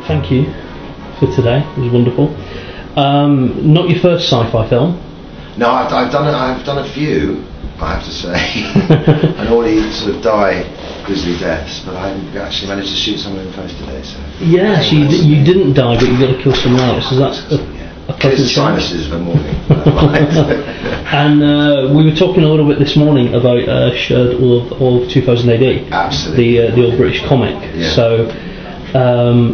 thank you for today. It was wonderful. Not your first sci-fi film. No, I've done a few, I have to say. I normally sort of die grisly deaths, but I actually managed to shoot someone in the face today. So yes, you didn't die, but you got to kill someone else. So that's a pleasant challenge. Sinuses of the morning. And we were talking a little bit this morning about all of 2000 AD. Absolutely. The old British comic. Yeah. So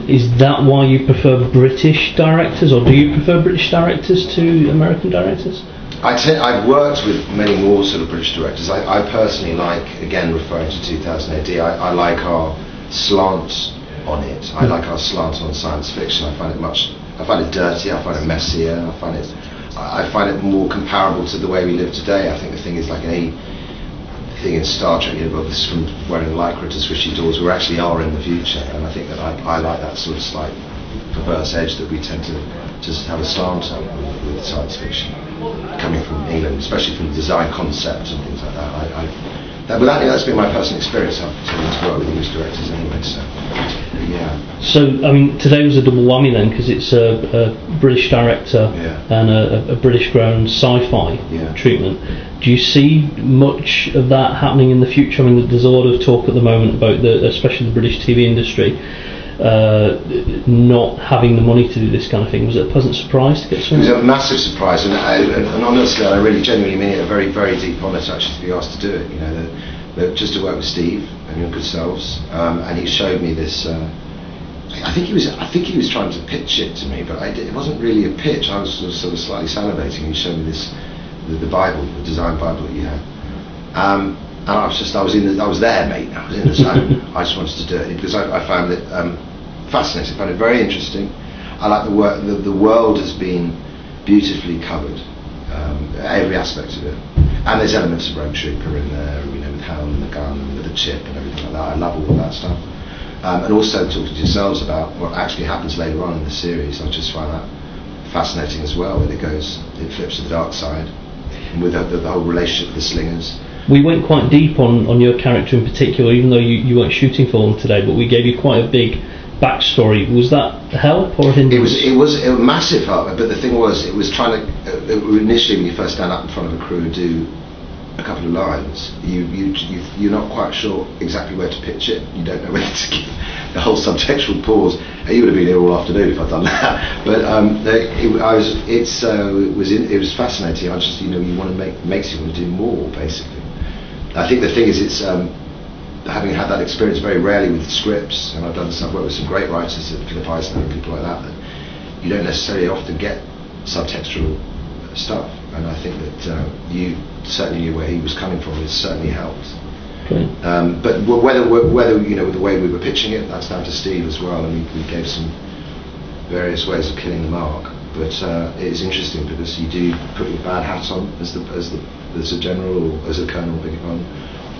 is that why you prefer British directors, or do you prefer British directors to American directors? I've worked with many more sort of British directors. I personally like, again referring to 2000 AD, I like our slant on it. I like our slant on science fiction. I find it dirty, I find it messier, I find it more comparable to the way we live today. I think the thing is like anything in Star Trek, this from wearing lycra to swishy doors, we actually are in the future, and I think that I like that sort of slight perverse edge that we tend to just have a slant on with science fiction, coming from England, especially from the design concept and things like that. That's been my personal experience. I've tended to work with English directors anyway, so yeah. So I mean, today was a double whammy then, because it's a British director and a British-grown sci-fi treatment. Do you see much of that happening in the future? I mean, there's a lot of talk at the moment about especially the British TV industry not having the money to do this kind of thing. Was it a pleasant surprise to get something? It was a massive surprise, and honestly, I really genuinely mean it, a very, very deep honour to actually be asked to do it. You know, just to work with Steve and your good selves, and he showed me this. I think he was trying to pitch it to me, but it wasn't really a pitch. I was sort of slightly salivating. He showed me this, the Bible, the design Bible that you had. And I was there, mate. I was in the zone. I just wanted to do it because I found it fascinating. I found it very interesting. I like the work. The world has been beautifully covered, every aspect of it. And there's elements of Rogue Trooper in there, with Helm and the gun and with the chip and everything like that. I love all of that stuff. And also talking to yourselves about what actually happens later on in the series. I just find that fascinating as well. When it flips to the dark side, and with the whole relationship with the Slingers. We went quite deep on your character in particular, even though you weren't shooting for them today, but we gave you quite a big backstory. Was that a help or a hindrance? It was a massive help, but the thing was, it was trying to, initially when you first stand up in front of a crew and do a couple of lines, you're not quite sure exactly where to pitch it. You don't know whether to give the whole subtextual pause. You would have been here all afternoon if I'd done that. But it was fascinating. I just, you want to makes you want to do more, basically. I think the thing is, it's having had that experience very rarely with scripts, and I've worked with some great writers, Philip Eisner and people like that you don't necessarily often get subtextual stuff, and I think that you certainly knew where he was coming from. It certainly helped. Okay. But whether with the way we were pitching it, that's down to Steve as well, and we gave some various ways of killing the mark. But it's interesting because you do put your bad hat on as a general or as a colonel, beg your pardon,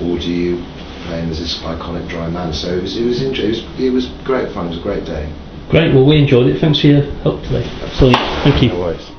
or do you play him as this iconic dry man? So it was great fun. It was a great day. Great. Well, we enjoyed it. Thanks for your help today. Absolutely. Thank you. No worries.